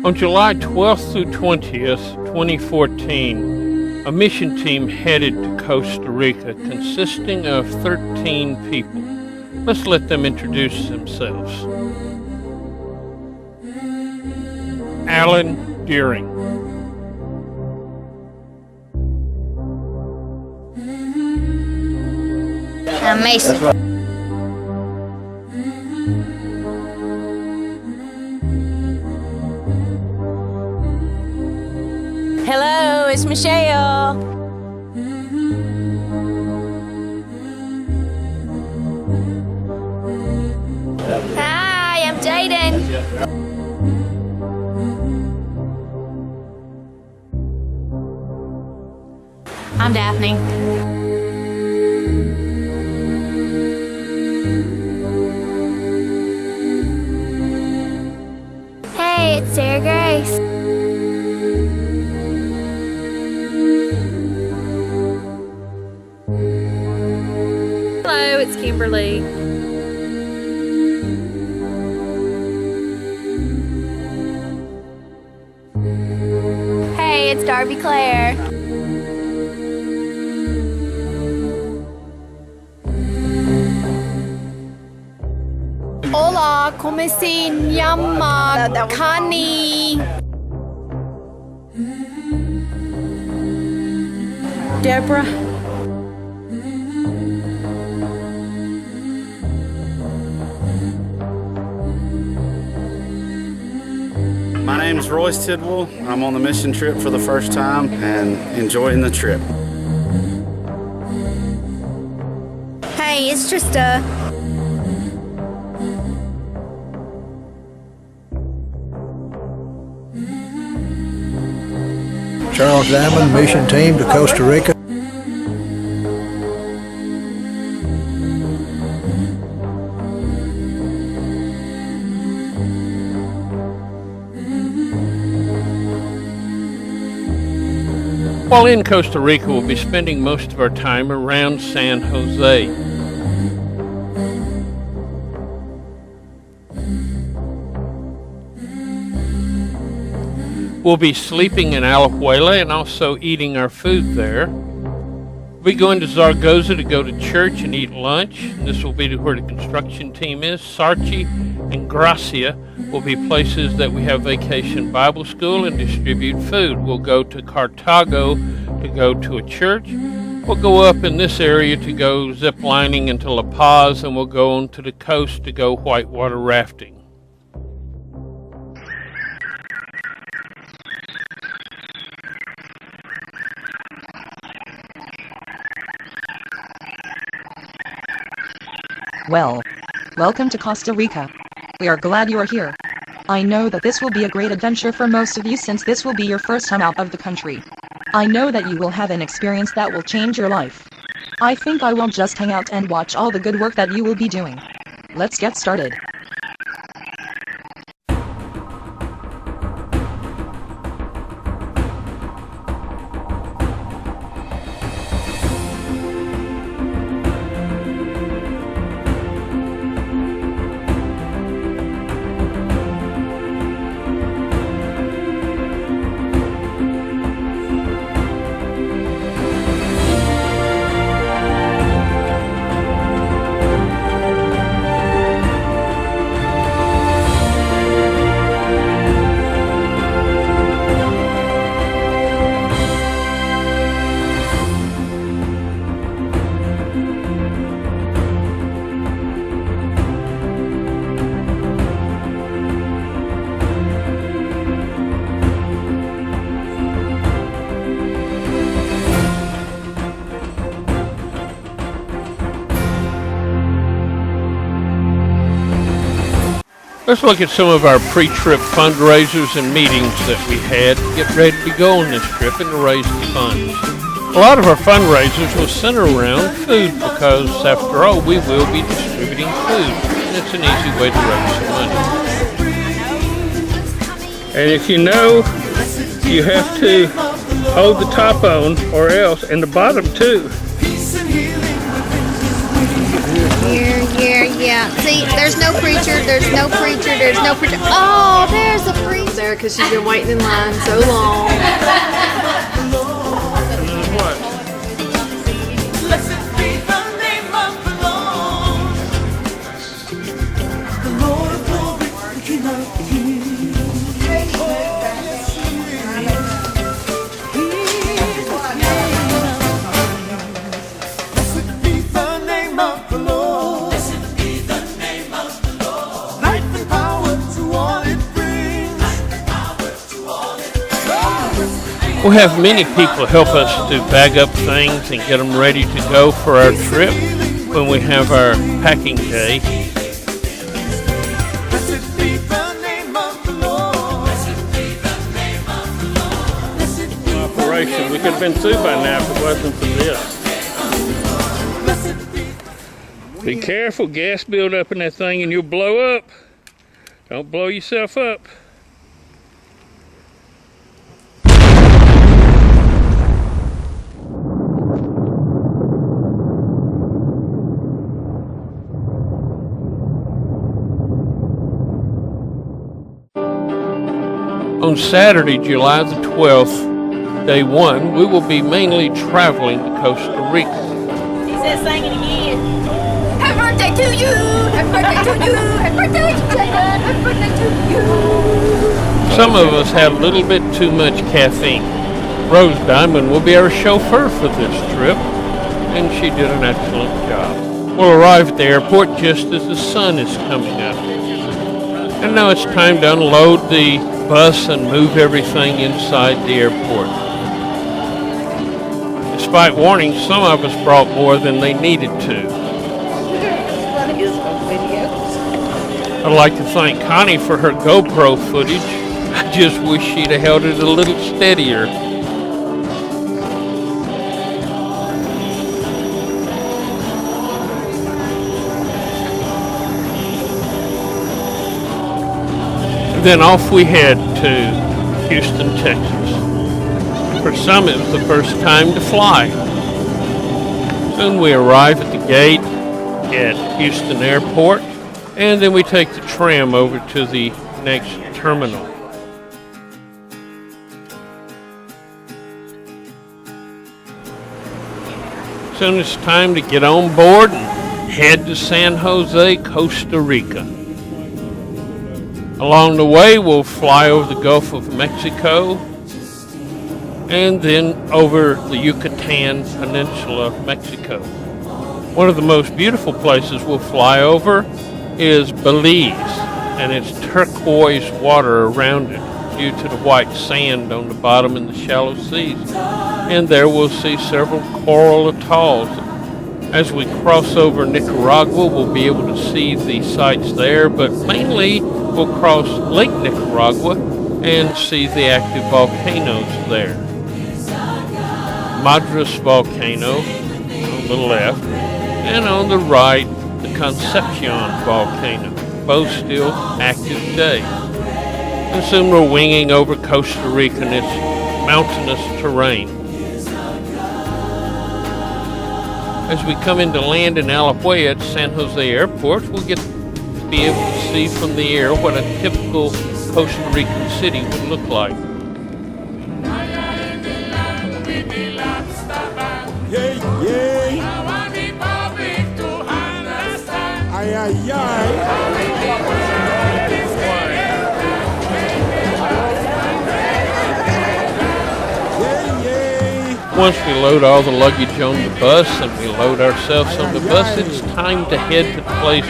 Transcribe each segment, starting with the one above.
On July 12th through 20th, 2014, a mission team headed to Costa Rica consisting of 13 people. Let's let them introduce themselves. Alan Deering. Mason. Hello, it's Michelle. Hi, I'm Jaden. I'm Daphne. Hey, it's Sarah Grace. Hello, it's Kimberly. Hey, it's Darby Claire. Hola, ¿cómo se llama? Connie. Deborah. My name's Royce Tidwell. I'm on the mission trip for the first time and enjoying the trip. Hey, it's Trista. Charles Diamond, mission team to Costa Rica. While in Costa Rica, we'll be spending most of our time around San Jose. We'll be sleeping in Alajuela and also eating our food there. We'll be going to Zaragoza to go to church and eat lunch. And this will be where the construction team is. Sarchi and Gracia will be places that we have vacation Bible school and distribute food. We'll go to Cartago to go to a church. We'll go up in this area to go zip lining into La Paz, and we'll go on to the coast to go whitewater rafting. Well, welcome to Costa Rica. We are glad you are here. I know that this will be a great adventure for most of you since this will be your first time out of the country. I know that you will have an experience that will change your life. I think I will just hang out and watch all the good work that you will be doing. Let's get started. Let's look at some of our pre-trip fundraisers and meetings that we had to get ready to go on this trip and to raise the funds. A lot of our fundraisers will center around food because, after all, we will be distributing food, and it's an easy way to raise some money. And if you know, you have to hold the top on or else, and the bottom too. Yeah. Yeah, see, there's no preacher, there's no preacher, there's no preacher. Oh, there's a preacher. There, because she's been waiting in line so long. What? Blessed be the name of the Lord. The Lord of glory, the King of kings. Blessed be the name of the Lord. Blessed be the name of the Lord. Life and power to all it brings. Life and power to all it brings. We'll have many people help us to bag up things and get them ready to go for our trip when we have our packing day. Blessed be the name of the Lord. Blessed be the name of the Lord. Blessed be Operation. We could have been through by now if it wasn't for this. blessed be. Be careful, gas build up in that thing and you'll blow up. Don't blow yourself up. On Saturday, July the 12th, day 1, we will be mainly traveling to Costa Rica. He says singing again. Happy birthday to you! Happy birthday to you! Happy birthday to Jaden! Happy birthday to you! Some of us had a little bit too much caffeine. Rose Diamond will be our chauffeur for this trip, and she did an excellent job. We'll arrive at the airport just as the sun is coming up. And now it's time to unload the bus and move everything inside the airport. Despite warning, some of us brought more than they needed to. I'd like to thank Connie for her GoPro footage. I just wish she'd have held it a little steadier. Then off we head to Houston, Texas. For some, it was the first time to fly. Soon we arrive at the gate at Houston Airport, and then we take the tram over to the next terminal. Soon it's time to get on board and head to San Jose, Costa Rica. Along the way, we'll fly over the Gulf of Mexico and then over the Yucatan Peninsula of Mexico. One of the most beautiful places we'll fly over is Belize, and it's turquoise water around it due to the white sand on the bottom in the shallow seas. And there we'll see several coral atolls. As we cross over Nicaragua, we'll be able to see the sights there, but mainly we'll cross Lake Nicaragua and see the active volcanoes there. Madras volcano on the left, and on the right, the Concepcion volcano, both still active today. And soon we're winging over Costa Rica and its mountainous terrain. As we come into land in Alajuela at San Jose Airport, we'll get to be able to see from the air what a typical Costa Rican city would look like. Once we load all the luggage on the bus and we load ourselves on the bus, it's time to head to the place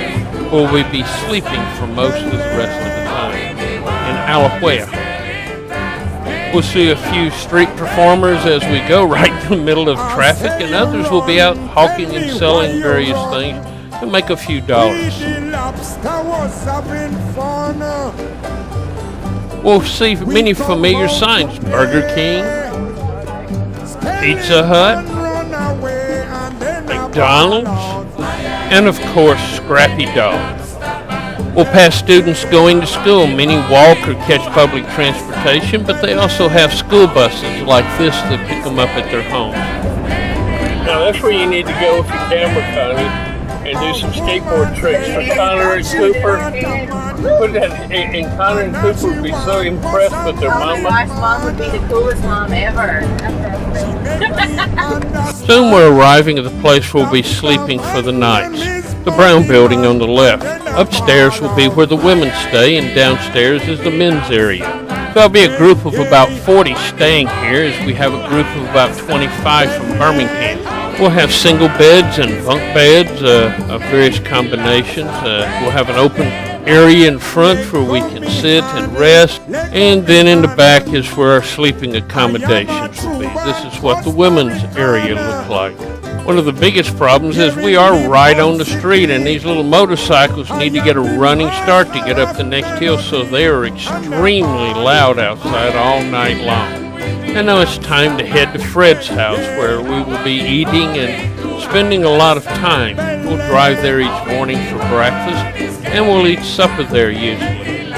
where we'll be sleeping for most of the rest of the time, in Alajuela. We'll see a few street performers as we go right in the middle of traffic, and others will be out hawking and selling various things to make a few dollars. We'll see many familiar signs: Burger King, Pizza Hut, McDonald's, and of course, Scrappy Dog. We'll pass students going to school. Many walk or catch public transportation, but they also have school buses like this that pick them up at their homes. Now that's where you need to go with your camera, Connie. and do some skateboard tricks for Connor and Cooper. And Connor and Cooper would be so impressed with their mama. My mom would be the coolest mom ever. Soon we're arriving at the place we'll be sleeping for the night. The brown building on the left. Upstairs will be where the women stay, and downstairs is the men's area. There'll be a group of about 40 staying here, as we have a group of about 25 from Birmingham. We'll have single beds and bunk beds of various combinations. We'll have an open area in front where we can sit and rest, and then in the back is where our sleeping accommodations will be. This is what the women's area looks like. One of the biggest problems is we are right on the street, and these little motorcycles need to get a running start to get up the next hill, so they are extremely loud outside all night long. And now it's time to head to Fred's house, where we will be eating and spending a lot of time. We'll drive there each morning for breakfast, and we'll eat supper there usually.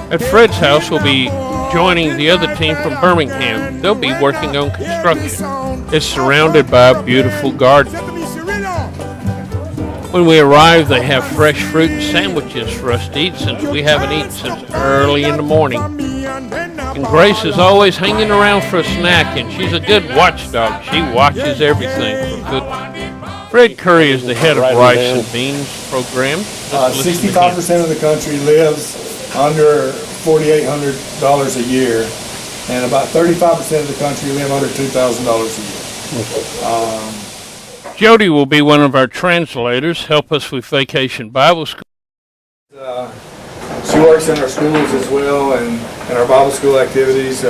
At Fred's house, we'll be joining the other team from Birmingham. They'll be working on construction. It's surrounded by a beautiful garden. When we arrive, they have fresh fruit and sandwiches for us to eat, since we haven't eaten since early in the morning. And Grace is always hanging around for a snack, and she's a good watchdog. She watches everything for good. Fred Curry is the head of Rice and Beans program. 65% of the country lives under $4,800 a year, and about 35% of the country live under $2,000 a year. Jody will be one of our translators, help us with Vacation Bible School. She works in our schools as well, and in our Bible school activities.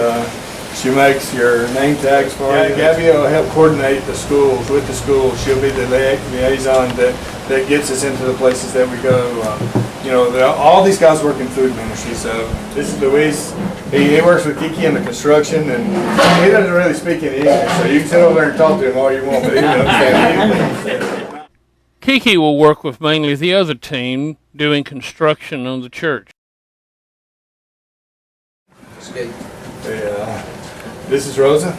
She makes your name tags for you. Gabby will help coordinate the schools with the schools. She'll be the liaison that gets us into the places that we go. All these guys work in food ministry. So this is Luis. He works with Kiki in the construction, and he doesn't really speak any English. So you can sit over there and talk to him all you want, but he doesn't understand anything. Kiki will work with mainly the other team doing construction on the church. This is Rosa.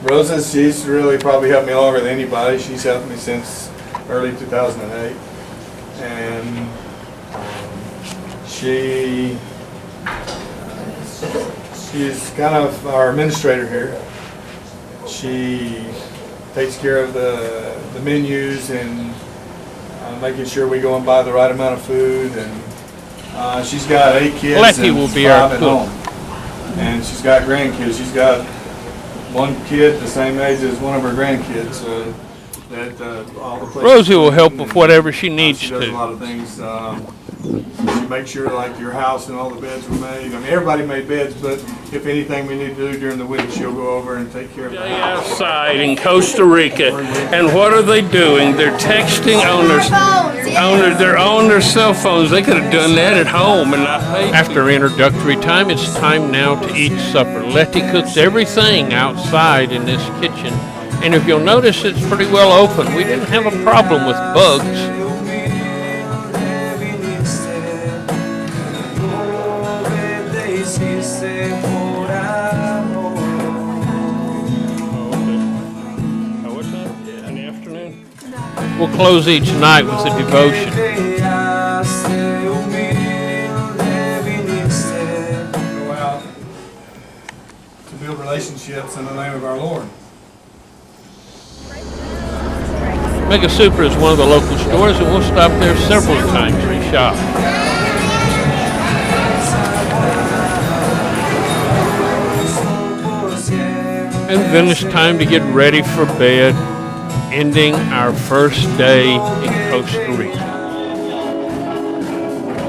Rosa, she's really probably helped me longer than anybody. She's helped me since early 2008. And she's kind of our administrator here. She takes care of the menus and making sure we go and buy the right amount of food. And she's got 8 kids. Letty will be our at home. And she's got grandkids. She's got one kid the same age as one of her grandkids. All the places Rosie will help with whatever she needs she to. does a lot of things. She makes sure like your house and all the beds were made. I mean, everybody made beds, but if anything we need to do during the week, she'll go over and take care of it. Outside in Costa Rica, and what are they doing? They're texting they're on their cell phones. They could have done that at home and not paid. After introductory time, it's time now to eat supper. Letty cooks everything outside in this kitchen, and if you'll notice, it's pretty well open. We didn't have a problem with bugs. We'll close each night with a devotion. Go out to build relationships in the name of our Lord. Mega Super is one of the local stores, and we'll stop there several times to shop. And then it's time to get ready for bed, ending our first day in Costa Rica.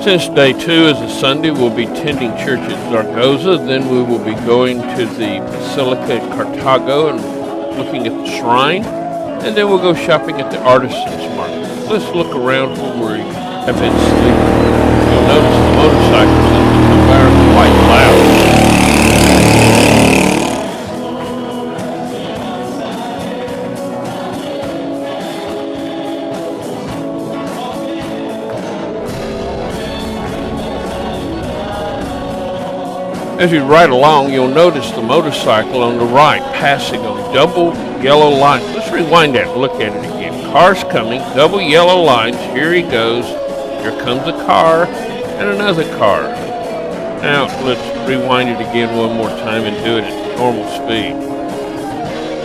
Since day 2 is a Sunday, we'll be tending church at Zaragoza. Then we will be going to the Basilica at Cartago and looking at the shrine. And then we'll go shopping at the artisans market. Let's look around where we have been sleeping. You'll notice the motorcycles that come by are quite loud. As you ride along, you'll notice the motorcycle on the right passing on double yellow lines. Let's rewind that and look at it again. Cars coming, double yellow lines. Here he goes. Here comes a car and another car. Now let's rewind it again one more time and do it at normal speed.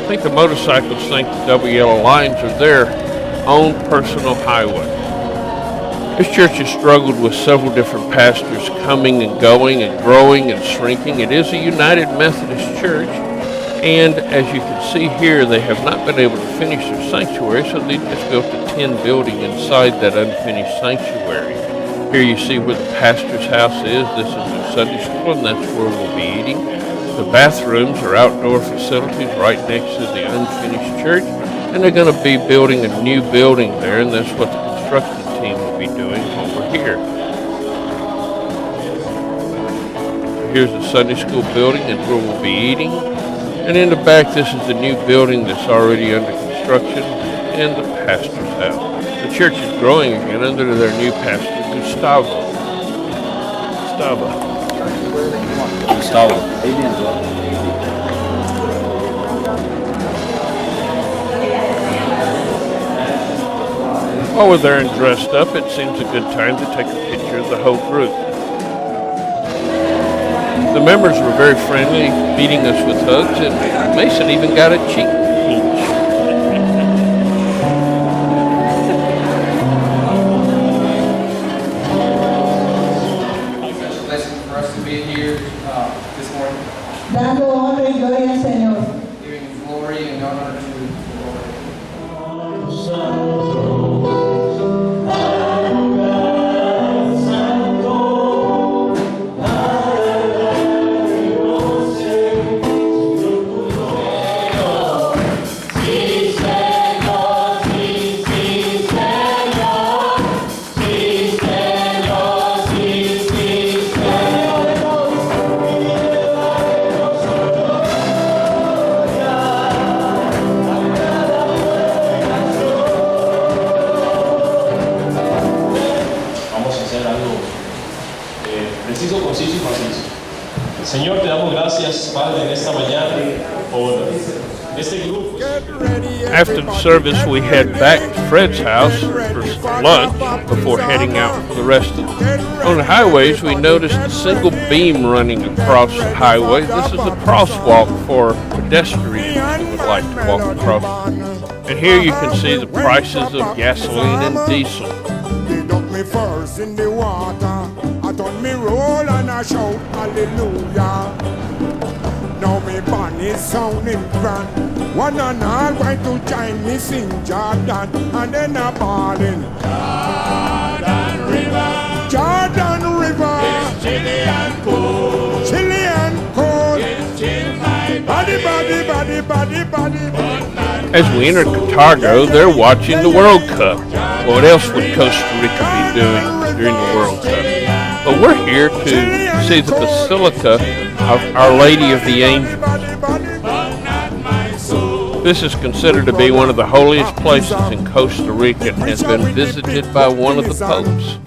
I think the motorcycles think the double yellow lines are their own personal highway. This church has struggled with several different pastors coming and going and growing and shrinking. It is a United Methodist church, and as you can see here, they have not been able to finish their sanctuary, so they just built a tin building inside that unfinished sanctuary. Here you see where the pastor's house is. This is their Sunday school, and that's where we'll be eating. The bathrooms are outdoor facilities right next to the unfinished church, and they're going to be building a new building there, and that's what the construction team will be doing over here. Here's the Sunday school building and where we'll be eating. And in the back, this is the new building that's already under construction and the pastor's house. The church is growing again under their new pastor, Gustavo. While we're there and dressed up, it seems a good time to take a picture of the whole group. The members were very friendly, meeting us with hugs, and Mason even got a cheek pinch. It's such a blessing for us to be here this morning. Dando honra y gloria al Señor. Giving glory and honor to the Lord. Señor, te damos gracias, Padre, en esta mañana por este grupo. After the service, we head back to Fred's house for lunch before heading out for the rest of the day. On the highways, we noticed a single beam running across the highway. This is a crosswalk for pedestrians who would like to walk across. And here you can see the prices of gasoline and diesel. They dunk me first in the water. I turn me roll and I shout hallelujah. Now me band is sounding grand. One and all going to join me sing Jordan. And then a ballin'. Jordan River. Jordan River. It's chilly and cold. Chilly and cold. It's chill my body. Body. As we enter Cartago, they're watching the World Cup. Well, what else would Costa Rica be doing during the World Cup? But we're here to see the Basilica of Our Lady of the Angels. This is considered to be one of the holiest places in Costa Rica and has been visited by one of the popes.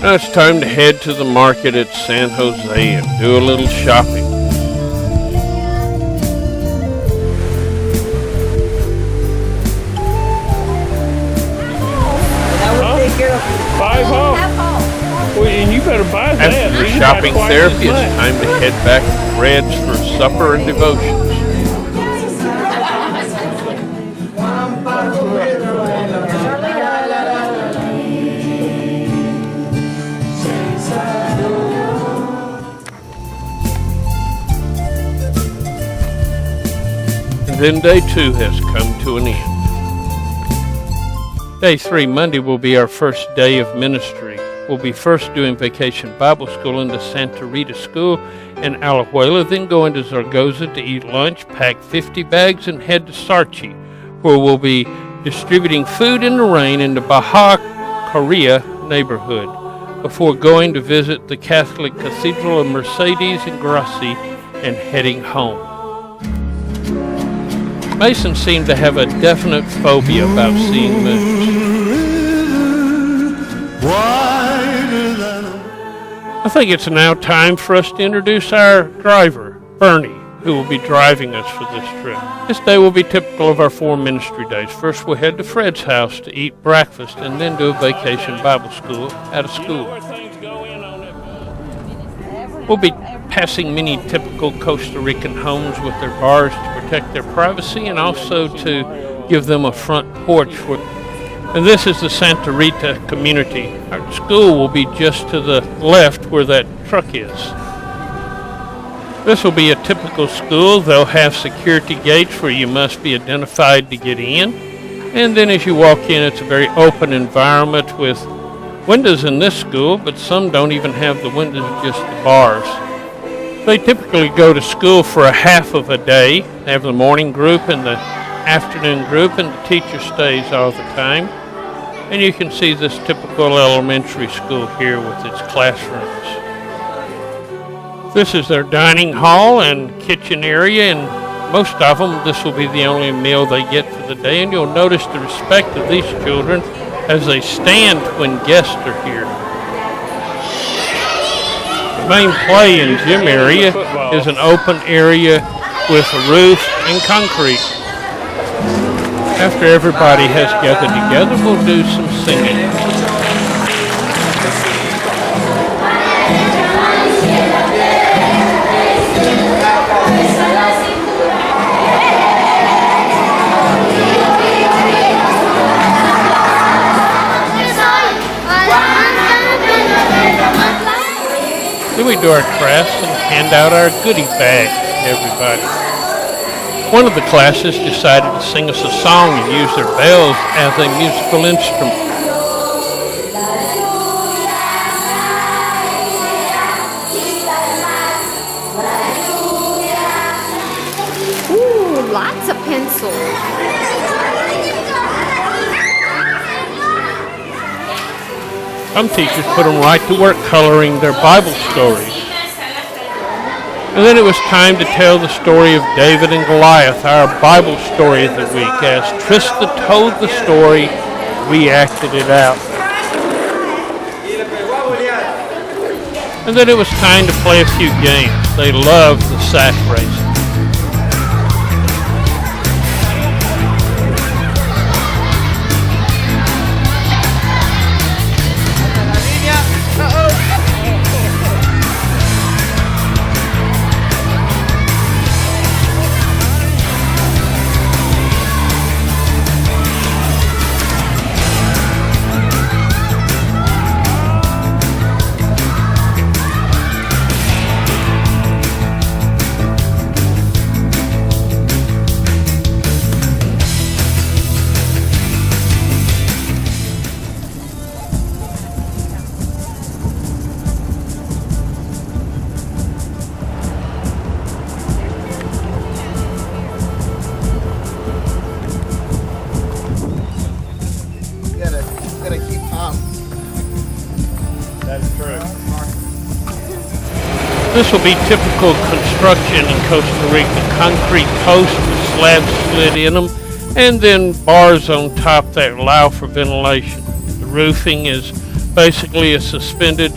Now it's time to head to the market at San Jose and do a little shopping. Five off. Well, and you better buy that. After the shopping therapy, it's time to head back to Fred's for supper and devotions. Then day 2 has come to an end. Day 3, Monday, will be our first day of ministry. We'll be first doing Vacation Bible School in the Santa Rita School in Alajuela, then go into Zaragoza to eat lunch, pack 50 bags, and head to Sarchi, where we'll be distributing food in the rain in the Baja Korea neighborhood, before going to visit the Catholic Cathedral of Mercedes and Gracie and heading home. Mason seemed to have a definite phobia about seeing moons. I think it's now time for us to introduce our driver, Bernie, who will be driving us for this trip. This day will be typical of our 4 ministry days. First, we'll head to Fred's house to eat breakfast and then do a Vacation Bible School at a school. We'll be passing many typical Costa Rican homes with their bars to protect their privacy and also to give them a front porch. And this is the Santa Rita community. Our school will be just to the left where that truck is. This will be a typical school. They'll have security gates where you must be identified to get in. And then as you walk in, it's a very open environment with windows in this school, but some don't even have the windows, just the bars. They typically go to school for a half of a day. They have the morning group and the afternoon group, and the teacher stays all the time. And you can see this typical elementary school here with its classrooms. This is their dining hall and kitchen area, and most of them, this will be the only meal they get for the day. And you'll notice the respect of these children as they stand when guests are here. The main play and gym area is an open area with a roof and concrete. After everybody has gathered together, we'll do some singing. Then we do our crafts and hand out our goodie bags to everybody. One of the classes decided to sing us a song and use their bells as a musical instrument. Ooh, lots of pencils. Some teachers put them right to work coloring their Bible stories. And then it was time to tell the story of David and Goliath, our Bible story of the week. As Trista told the story, we acted it out. And then it was time to play a few games. They loved the sack race. This will be typical construction in Costa Rica. Concrete posts with slabs slid in them, and then bars on top that allow for ventilation. The roofing is basically a suspended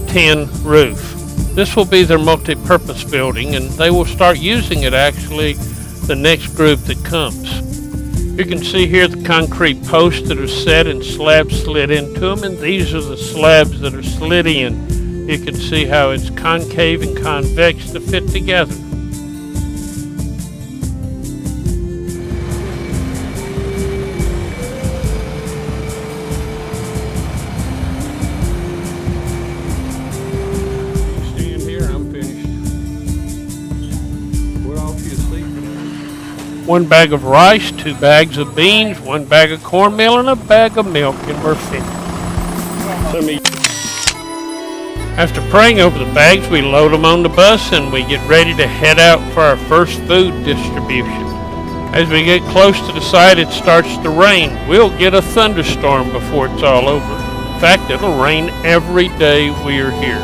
tin roof. This will be their multi-purpose building, and they will start using it actually the next group that comes. You can see here the concrete posts that are set and slabs slid into them, and these are the slabs that are slid in. You can see how it's concave and convex to fit together. Stand here, I'm finished. We're off to sleep. 1 bag of rice, 2 bags of beans, 1 bag of cornmeal, and a bag of milk, and we're finished. Let me After praying over the bags, we load them on the bus and we get ready to head out for our first food distribution. As we get close to the site, it starts to rain. We'll get a thunderstorm before it's all over. In fact, it'll rain every day we're here.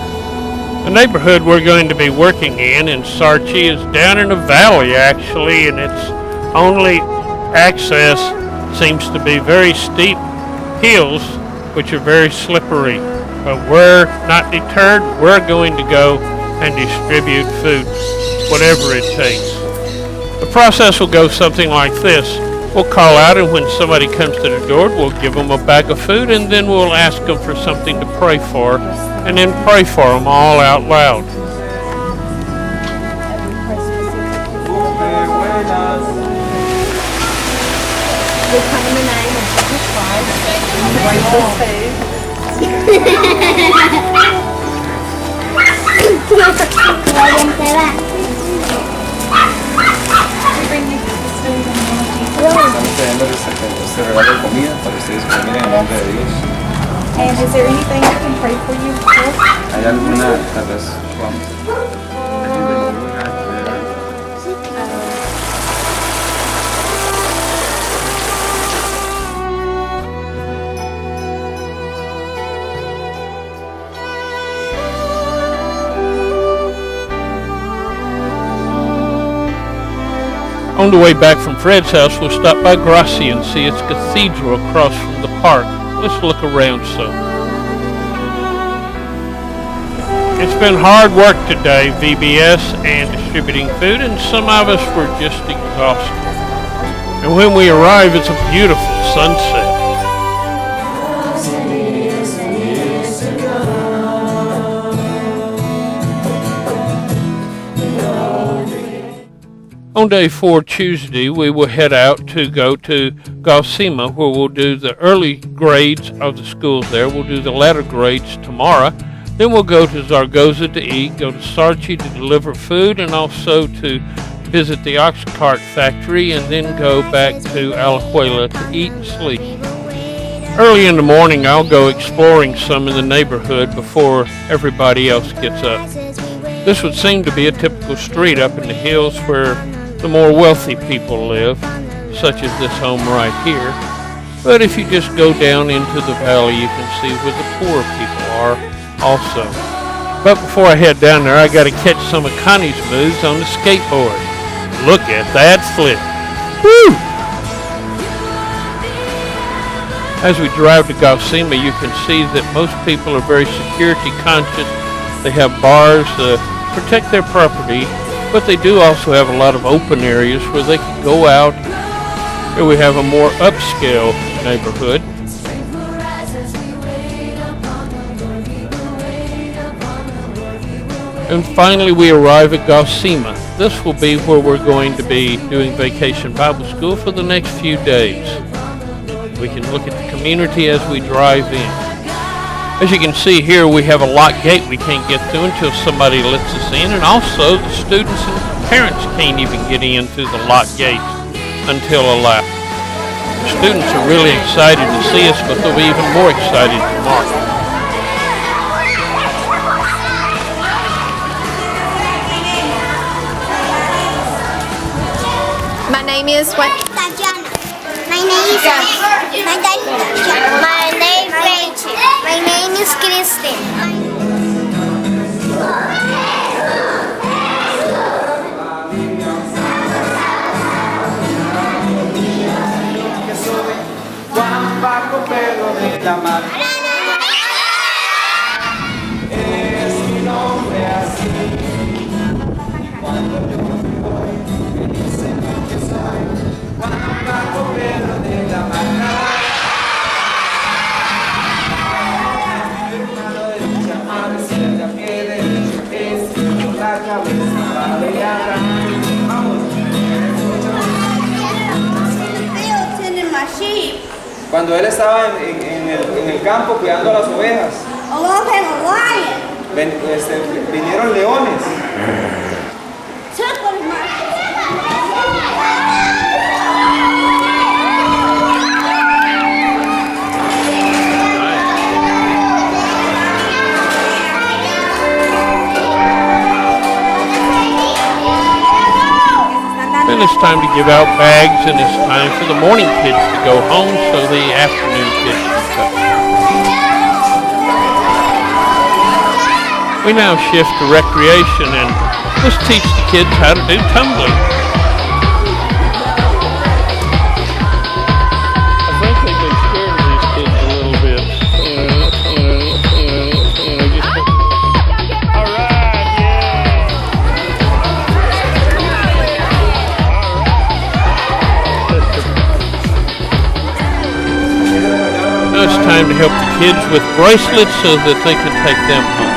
The neighborhood we're going to be working in Sarchi is down in a valley actually, and its only access seems to be very steep hills which are very slippery. But we're not deterred. We're going to go and distribute food, whatever it takes. The process will go something like this. We'll call out, and when somebody comes to the door, we'll give them a bag of food, and then we'll ask them for something to pray for, and then pray for them all out loud. We come in the name of Jesus Christ. Bring this food. Estamos trayendo este regalo de comida para ustedes comer en el nombre de Dios. And is there anything I can pray for you for? ¿Hay alguna, tal vez, vamos? On the way back from Fred's house, we'll stop by Gracia and see its cathedral across from the park. Let's look around some. It's been hard work today, VBS and distributing food, and some of us were just exhausted. And when we arrive, it's a beautiful sunset. On day 4, Tuesday, we will head out to go to Galsima, where we'll do the early grades of the schools there. We'll do the latter grades tomorrow. Then we'll go to Zaragoza to eat, go to Sarchi to deliver food, and also to visit the ox cart factory, and then go back to Alajuela to eat and sleep. Early in the morning, I'll go exploring some in the neighborhood before everybody else gets up. This would seem to be a typical street up in the hills where the more wealthy people live, such as this home right here. But if you just go down into the valley, you can see where the poor people are also. But before I head down there, I got to catch some of Connie's moves on the skateboard. Look at that flip. Woo! As we drive to Galsima, you can see that most people are very security conscious. They have bars to protect their property, but they do also have a lot of open areas where they can go out. Here we have a more upscale neighborhood. And finally we arrive at Galsima. This will be where we're going to be doing Vacation Bible School for the next few days. We can look at the community as we drive in. As you can see here, we have a locked gate we can't get through until somebody lets us in, and also the students and parents can't even get in through the locked gate until allowed. The students are really excited to see us, but they'll be even more excited tomorrow. My name is what? My name is Rachel. My name is Kristen. Juan bajo pelo de la mar. Es mi nombre así. Cuando yo voy, me dicen que soy Juan bajo pelo de la mar. Hermano de lucha, madre, ser de a pie derecho, es la cabeza de Abraham. Vamos. Cuando él estaba en el campo cuidando las ovejas, vinieron leones. it's time to give out bags, and it's time for the morning kids to go home so the afternoon kids can come. We now shift to recreation, and let's teach the kids how to do tumbling. I think they've been scared of these kids a little bit. Just all right, yeah. Now it's time to help the kids with bracelets so that they can take them home.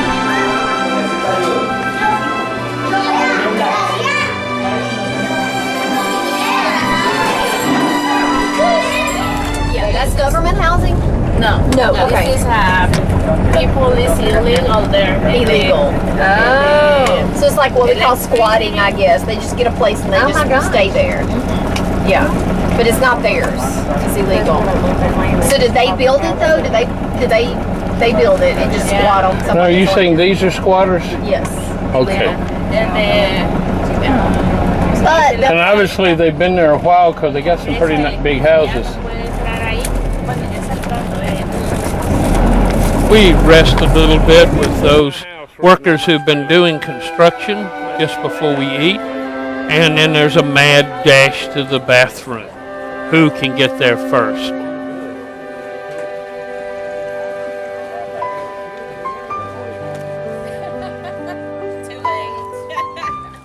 Government housing? No. Okay. This is people is illegal there. Illegal. Oh. So it's like what we call squatting, I guess. They just get a place and they just stay there. Yeah. But it's not theirs. It's illegal. So did they build it though? Did they build it and just squat on something? Now, are you saying these are squatters? Yes. Okay. But and obviously they've been there a while because they got some pretty big houses. We rest a little bit with those workers who've been doing construction just before we eat. And then there's a mad dash to the bathroom. Who can get there first?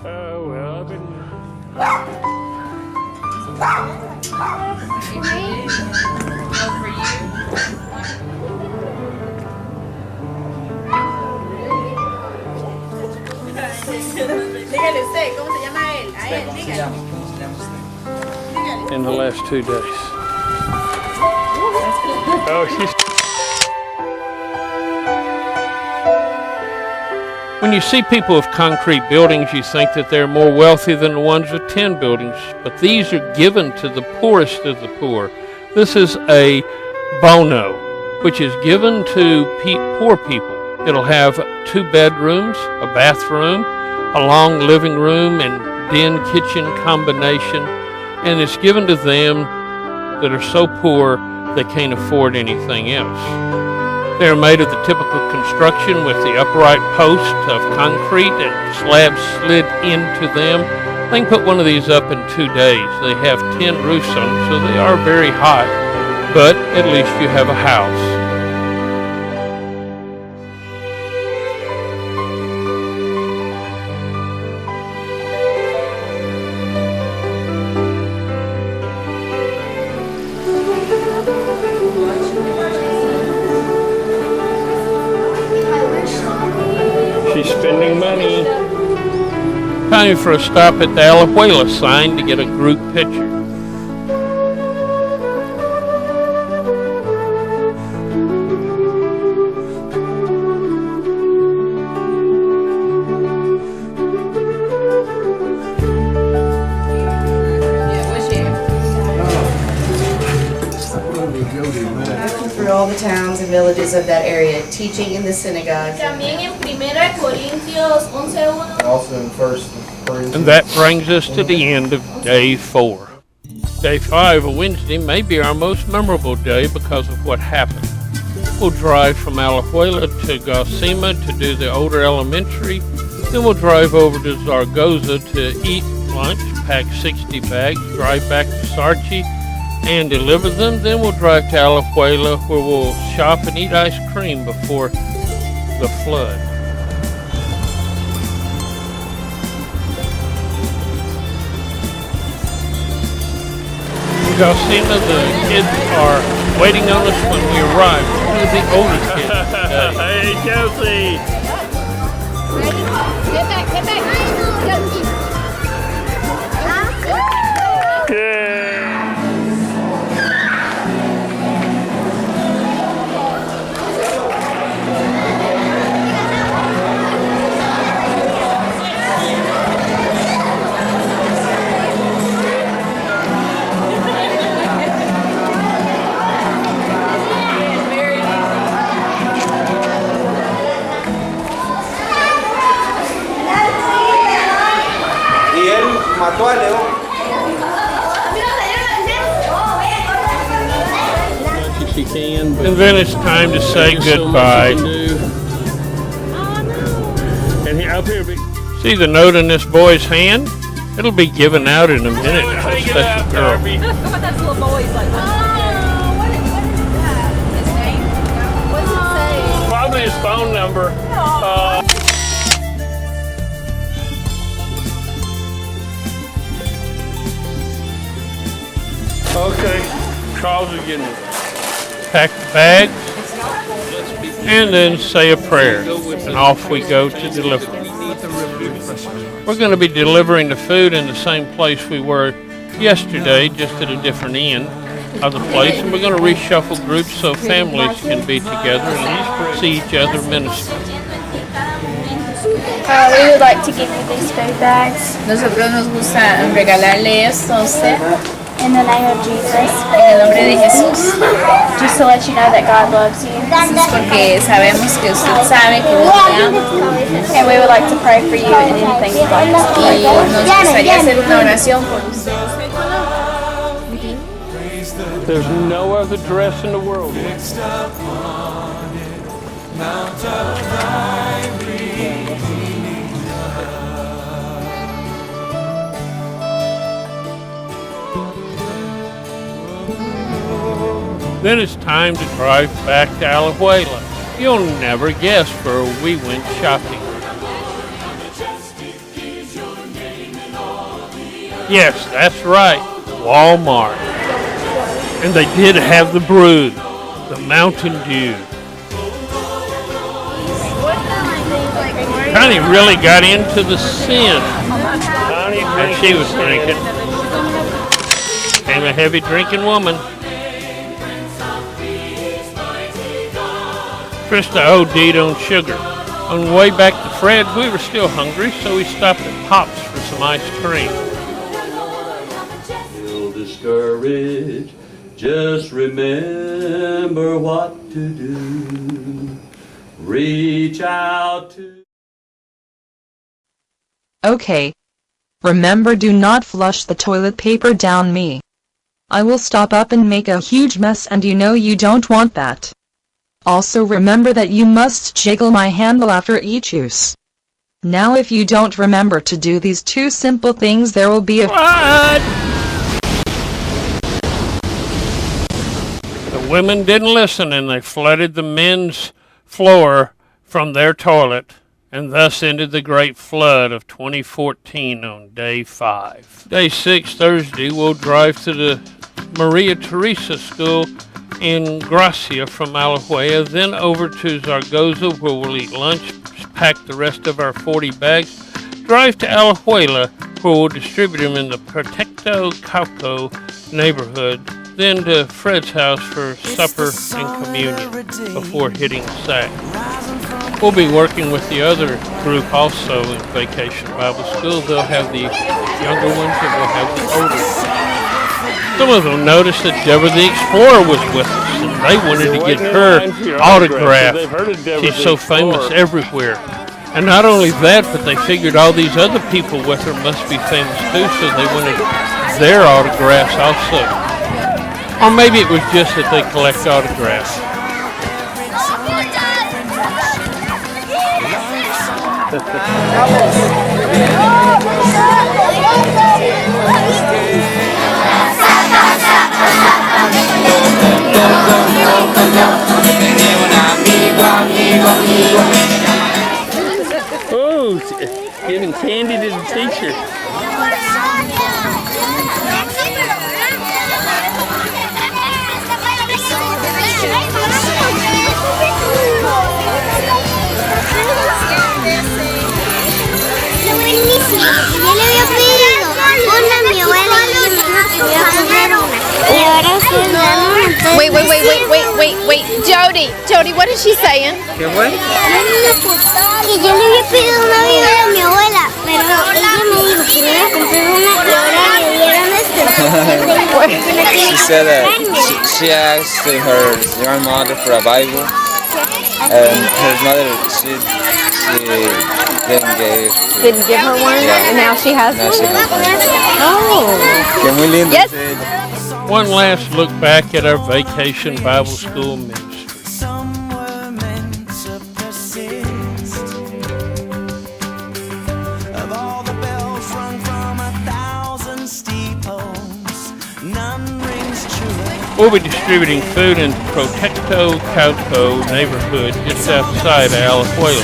Oh, well, I've been... Dígale usted, ¿cómo se llama él? A él, dígale. In the last 2 days. Oh, when you see people with concrete buildings, you think that they're more wealthy than the ones with tin buildings, but these are given to the poorest of the poor. This is a bono, which is given to poor people. It'll have 2 bedrooms, a bathroom, a long living room and den kitchen combination, and it's given to them that are so poor they can't afford anything else. They're made of the typical construction with the upright posts of concrete and slabs slid into them. They can put one of these up in 2 days. They have tin roofs on them, so they are very hot, but at least you have a house. She's spending money. Time for a stop at the Alajuela sign to get a group picture. Through all the towns and villages of that area, teaching in the synagogues. También en 1 Corintios 11:1. Also in 1 Corinthians. And that brings us to the end of day 4. Day 5, a Wednesday, may be our most memorable day because of what happened. We'll drive from Alajuela to Gasima to do the older elementary. Then we'll drive over to Zaragoza to eat lunch, pack 60 bags, drive back to Sarchi and deliver them. Then we'll drive to Alajuela where we'll shop and eat ice cream before the flood. Gasima, the kids are waiting on us when we arrive. One of the older kids today. Hey, Kelsey! Ready? Get back, get back. can. And then it's time to say goodbye. And up here, see the note in this boy's hand? It'll be given out in a minute. Take it out, Darby. That's little boy's like, oh, what is that? His name? What does it say? Probably his phone number. Okay, Charles is getting pack the bags and then say a prayer, and off we go to deliver. We're going to be delivering the food in the same place we were yesterday, just at a different end of the place, and we're going to reshuffle groups so families can be together and see each other minister. We would like to give you these food bags. Nosotros nos gusta regalarle esto a usted. In the name of Jesus. En el nombre de Jesús. Just to let you know that God loves you. Porque sabemos que usted sabe que Dios le ama. And we would like to pray for you and anything you'd like us to pray Y for. nos gustaría hacer una oración por usted. There's no other dress in the world. Then it's time to drive back to Alajuela. You'll never guess where we went shopping. Yes, that's right, Walmart. And they did have the Brood, the Mountain Dew. Connie really got into the sin that she was drinking. Became a heavy drinking woman. Krista OD'd on sugar. On the way back to Fred, we were still hungry, so we stopped at Pop's for some ice cream. Feel discouraged, just remember what to do. Reach out to... Okay. Remember, do not flush the toilet paper down me. I will stop up and make a huge mess, and you know you don't want that. Also remember that you must jiggle my handle after each use. Now if you don't remember to do these two simple things, there will be a... What? The women didn't listen, and they flooded the men's floor from their toilet, and thus ended the great flood of 2014 on day 5. Day 6, Thursday, we'll drive to the Maria Teresa School in Gracia from Alajuela, then over to Zaragoza where we'll eat lunch, pack the rest of our 40 bags, drive to Alajuela where we'll distribute them in the Protecto Cauco neighborhood, then to Fred's house for supper and communion before hitting Sac. We'll be working with the other group also in Vacation Bible School. They'll have the younger ones and we'll have the older ones. Some of them noticed that Deborah the Explorer was with us, and they wanted to get her autograph. She's so famous everywhere. And not only that, but they figured all these other people with her must be famous too, so they wanted their autographs also. Or maybe it was just that they collect autographs. Oh, giving candy to the teacher. Yo le había pedido una a mi abuela y me dijo que me iba a comprar una. Y ahora estoy dando una. Wait, Jody, what is she saying? ¿Qué fue? Que yo le había pedido una Biblia a mi abuela, pero ella me dijo que me iba a comprar una y ahora le dieron esto. She said that she asked her grandmother for a Bible, and her mother, she Didn't give her one, yeah. and now she has one? Now she has one. Oh. Qué muy lindo. Yes. One last look back at our vacation Bible school ministry. We'll be distributing food in Protecto Caupo neighborhood just outside Alajuela.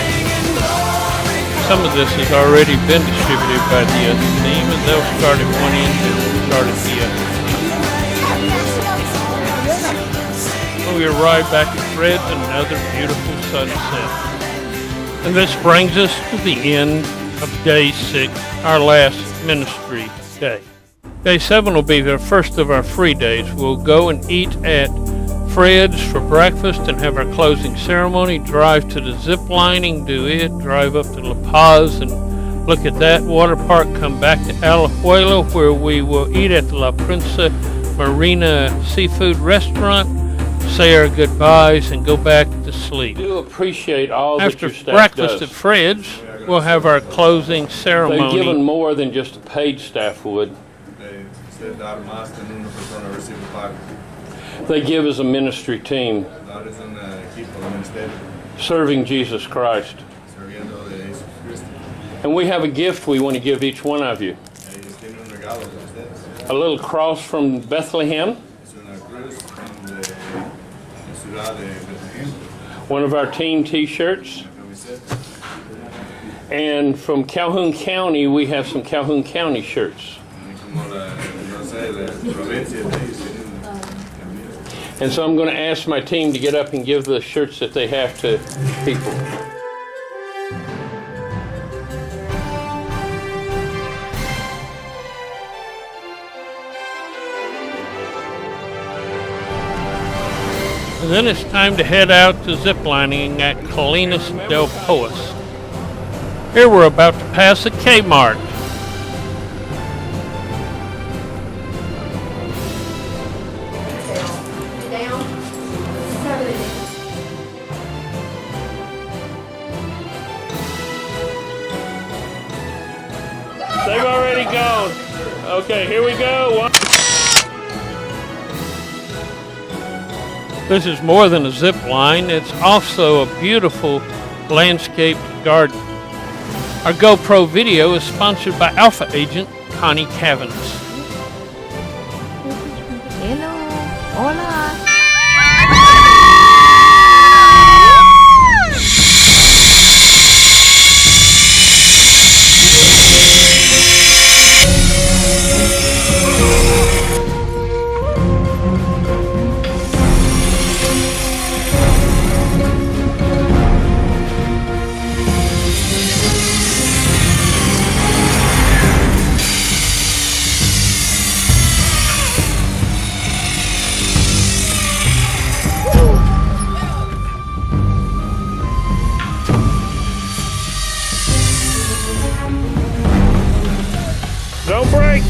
Some of this has already been distributed by the other team, and they'll start at one end and start at the other. We arrive back at Fred's, another beautiful sunset. And this brings us to the end of day 6, our last ministry day. Day 7 will be the first of our free days. We'll go and eat at Fred's for breakfast and have our closing ceremony, drive to the zip lining, do it, drive up to La Paz and look at that water park, come back to Alajuela where we will eat at the La Prensa Marina Seafood Restaurant, say our goodbyes, and go back to sleep. I do appreciate all that your staff breakfast does. At Fred's, we'll have our closing ceremony. They've given more than just a paid staff would. They give as a ministry team, serving Jesus Christ. And we have a gift we want to give each one of you. A little cross from Bethlehem. One of our team t-shirts. And from Calhoun County, we have some Calhoun County shirts. And so I'm going to ask my team to get up and give the shirts that they have to people. And then it's time to head out to ziplining at Colinas del Poas. Here we're about to pass a Kmart. They've already gone. Okay, here we go. This is more than a zip line. It's also a beautiful landscaped garden. Our GoPro video is sponsored by Alpha Agent Connie Cavins. Hello. Hola.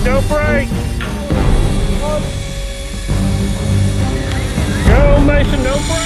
Don't break! Go, Mason, don't break!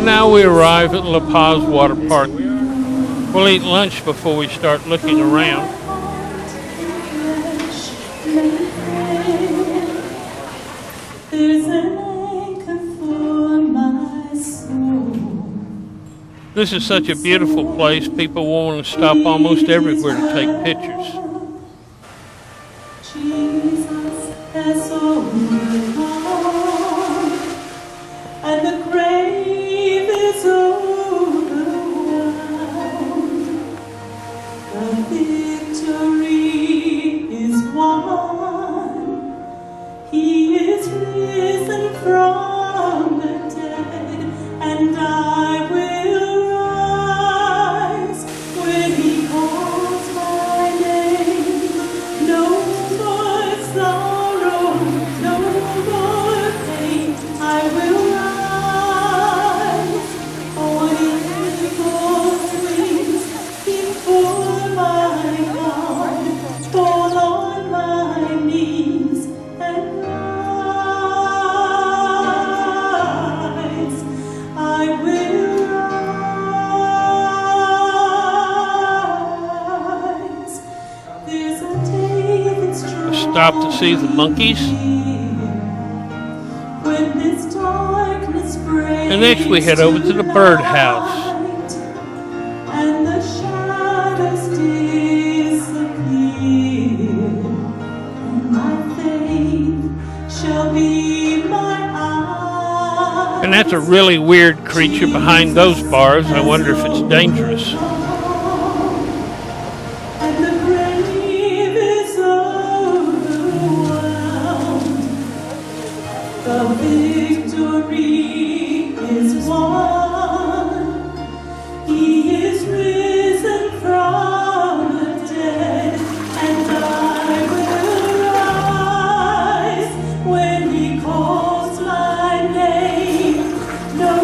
Now we arrive at La Paz Water Park. We'll eat lunch before we start looking around. This is such a beautiful place. People will want to stop almost everywhere to take pictures. And the grave is overwhelmed. The victory is won. He is risen from the dead, and I will rise when he calls my name. No more sorrow. stop to see the monkeys. When this darkness breaks And next we head over to the birdhouse. and the shadows disappear, and my faith shall be my eye. And that's a really weird creature behind those bars. I wonder if it's dangerous. And the grave is overwhelmed. The victory is won. He is risen from the dead, and I will rise when he calls my name. No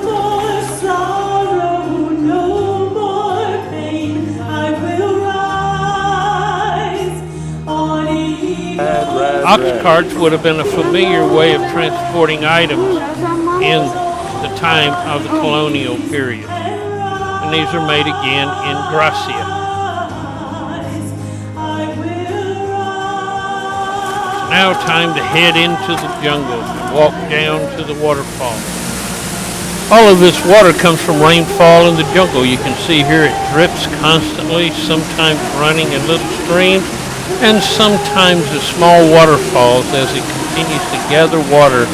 more sorrow, no more pain. I will rise on eagle's Ox carts would have been a familiar way of transporting items in the time of the colonial period. And these are made again in Gracia. It's now time to head into the jungle and walk down to the waterfall. All of this water comes from rainfall in the jungle. You can see here it drips constantly, sometimes running in little streams, and sometimes as small waterfalls as it continues to gather water.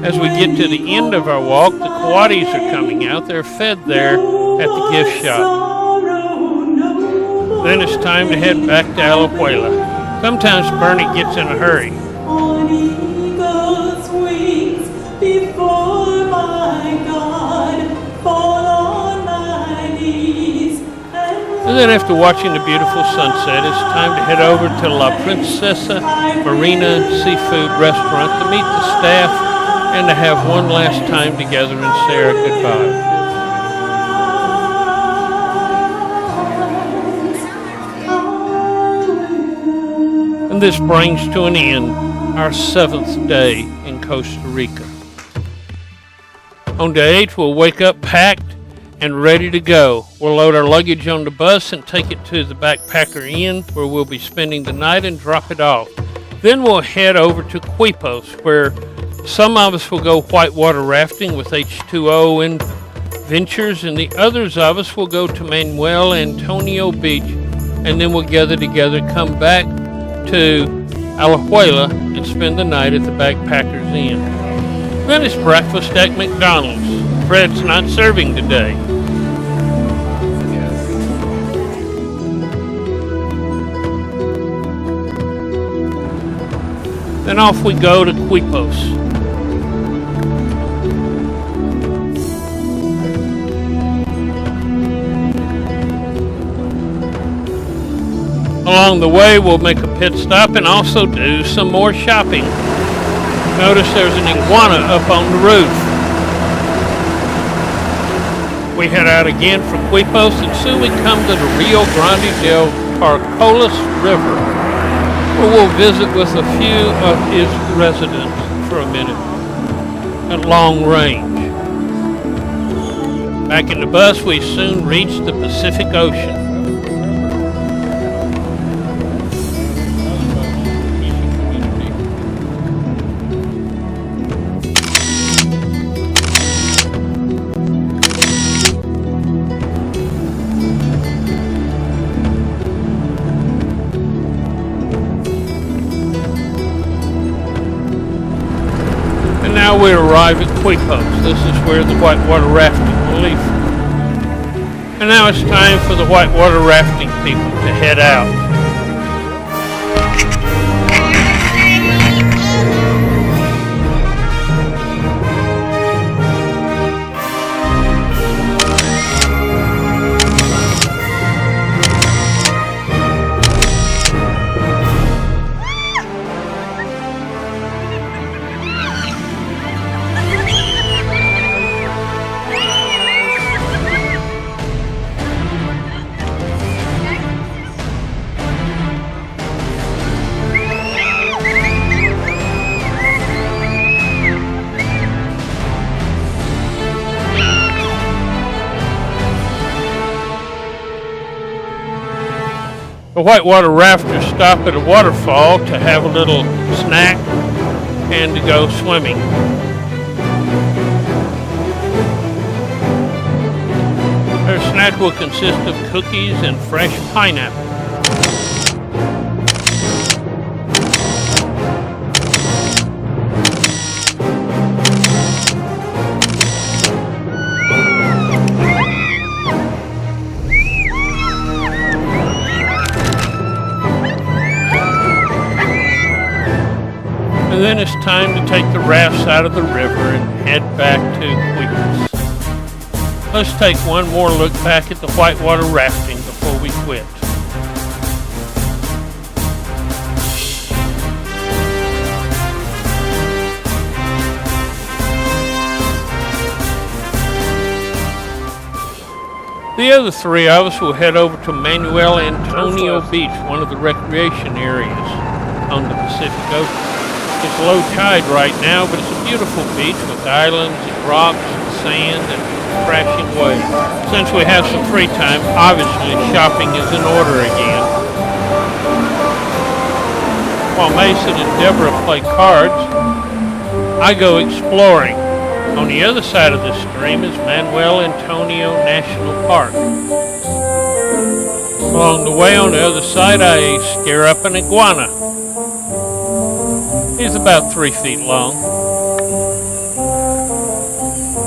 As we get to the end of our walk, the coatis are coming out. They're fed there at the gift shop. Then it's time to head back to Alajuela. Sometimes Bernie gets in a hurry. on eagle's wings before my God, fall on my knees. And then after watching the beautiful sunset, it's time to head over to La Princesa Marina Seafood Restaurant to meet the staff and to have one last time together and say our goodbye. And this brings to an end our 7th day in Costa Rica. On day 8, we'll wake up packed and ready to go. We'll load our luggage on the bus and take it to the Backpacker Inn, where we'll be spending the night and drop it off. Then we'll head over to Quipos, where some of us will go whitewater rafting with H2O and Ventures, and the others of us will go to Manuel Antonio Beach, and then we'll gather together, come back to Alajuela, and spend the night at the Backpackers Inn. Then it's breakfast at McDonald's. Fred's not serving today. Then off we go to Quipos. Along the way, we'll make a pit stop and also do some more shopping. Notice there's an iguana up on the roof. We head out again for Quipos, and soon we come to the Rio Grande del Carcolas River, where we'll visit with a few of its residents for a minute at long range. Back in the bus, we soon reach the Pacific Ocean. Now we arrive at Quipos. This is where the whitewater rafting will leave. And now it's time for the whitewater rafting people to head out. The whitewater rafters stop at a waterfall to have a little snack and to go swimming. Their snack will consist of cookies and fresh pineapple. And then it's time to take the rafts out of the river and head back to Quipos. Let's take one more look back at the whitewater rafting before we quit. The other three of us will head over to Manuel Antonio Beach, one of the recreation areas on the Pacific Ocean. It's low tide right now, but it's a beautiful beach with islands and rocks and sand and crashing waves. Since we have some free time, obviously shopping is in order again. While Mason and Deborah play cards, I go exploring. On the other side of the stream is Manuel Antonio National Park. Along the way on the other side, I scare up an iguana. He's about 3 feet long.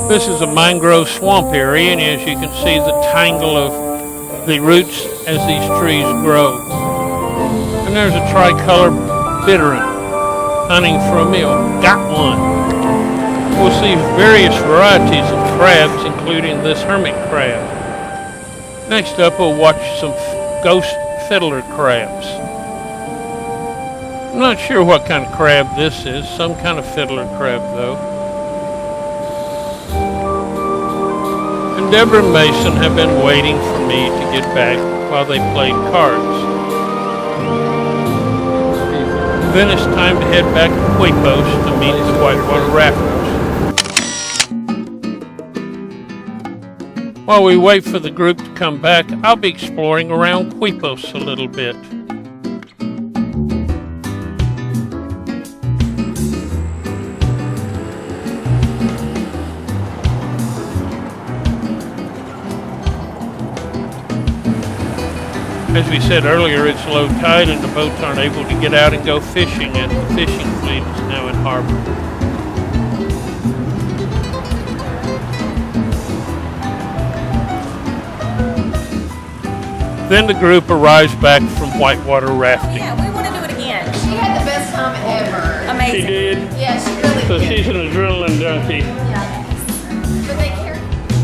This is a mangrove swamp area, and as you can see the tangle of the roots as these trees grow. And there's a tricolor bittern hunting for a meal. Got one. We'll see various varieties of crabs, including this hermit crab. Next up, we'll watch some ghost fiddler crabs. I'm not sure what kind of crab this is. Some kind of fiddler crab, though. And Deborah and Mason have been waiting for me to get back while they played cards. Then it's time to head back to Quipos to meet the whitewater rafters. While we wait for the group to come back, I'll be exploring around Quipos a little bit. As we said earlier, it's low tide and the boats aren't able to get out and go fishing, and the fishing fleet is now in harbor. Then the group arrives back from whitewater rafting. Yeah, we want to do it again. She had the best time ever. Amazing. She did? Yeah, she really So did. she's an adrenaline junkie. Yeah. But they carried.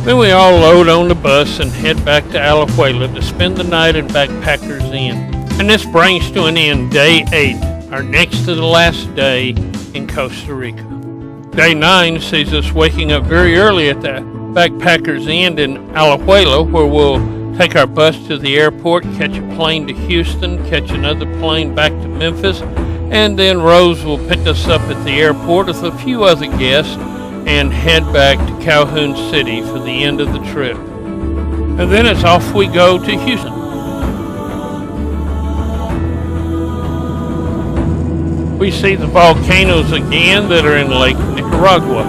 Then we all load on the bus and head back to Alajuela to spend the night in Backpackers Inn. And this brings to an end Day 8, our next to the last day in Costa Rica. Day 9 sees us waking up very early at the Backpackers Inn in Alajuela, where we'll take our bus to the airport, catch a plane to Houston, catch another plane back to Memphis, and then Rose will pick us up at the airport with a few other guests and head back to Calhoun City for the end of the trip. And then it's off we go to Houston. We see the volcanoes again that are in Lake Nicaragua.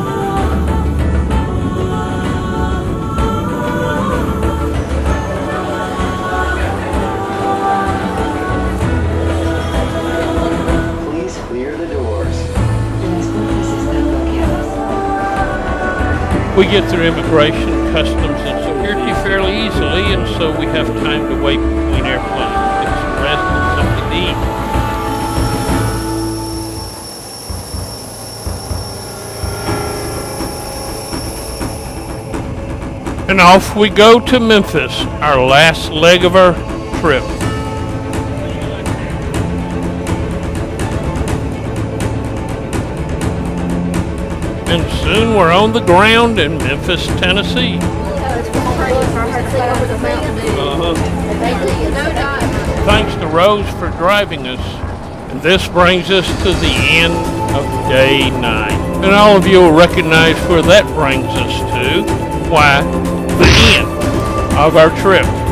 Please clear the doors. En las puertas están bloqueadas. We get through immigration, customs, and security fairly easily, and so we have time to wait between airplanes, get some rest and something to eat. And off we go to Memphis, our last leg of our trip. And soon we're on the ground in Memphis, Tennessee. Thanks to Rose for driving us. And this brings us to the end of day 9. And all of you will recognize where that brings us to. Why, the end of our trip.